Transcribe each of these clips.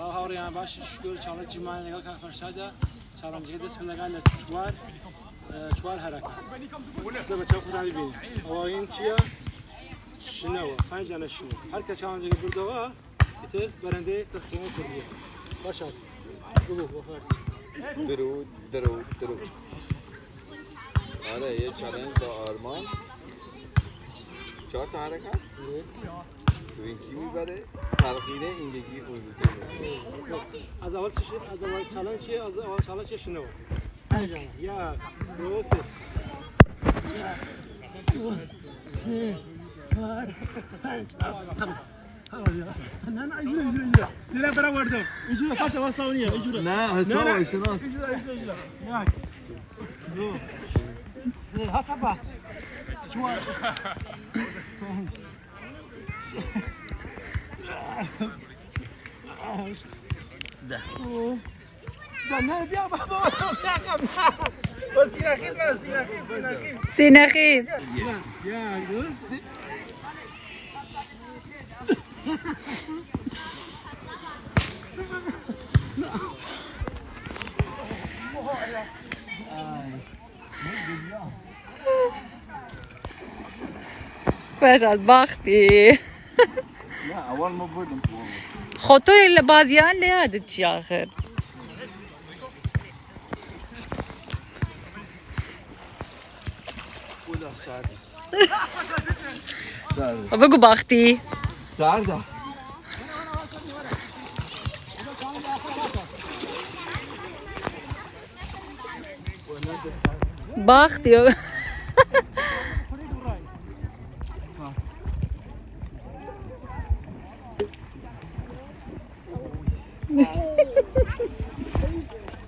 سلام هاوریان باش شکر چالش جمعی نگاه کن فرشاده چالش دست بلگال چوار حرکت سه بچه خدا ببینیم این چیه شنوه 5 جانه شنو هر که چالش برده و ایتر برنده تقسیم کردیه باشد بگو بخیر درود آره یه چالش با آرمان 4 تا حرکت تو این کی میبره تلخیره این یکی اون از اول چیه از اول چالش چیه از اول چالش شنو 5 جانه یا 2 3 4 5 نه ایجوره دیره برا وردم ایجوره پاچه واسونیه ایجوره نه چاوش شناس ایجوره یک دو سه هات با چوار ده نه بیا بابا سینخیز یا دوست فرشاد باختی نه اول ما بردم خود تو بازیان لیادت چی آخر سرده بگو باختی سرده باختی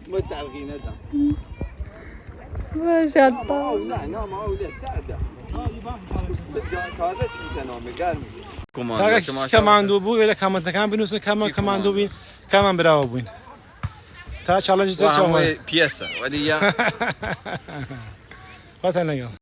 ما تلقی ندم فرشاد نه ما اوله سرده تازه چی تنامه گرمی کماندو بود ولی کماندو بنوسه کماندو بین کمان براو بین تا چالش تا چهار پیسه ولی یا وطن نگاه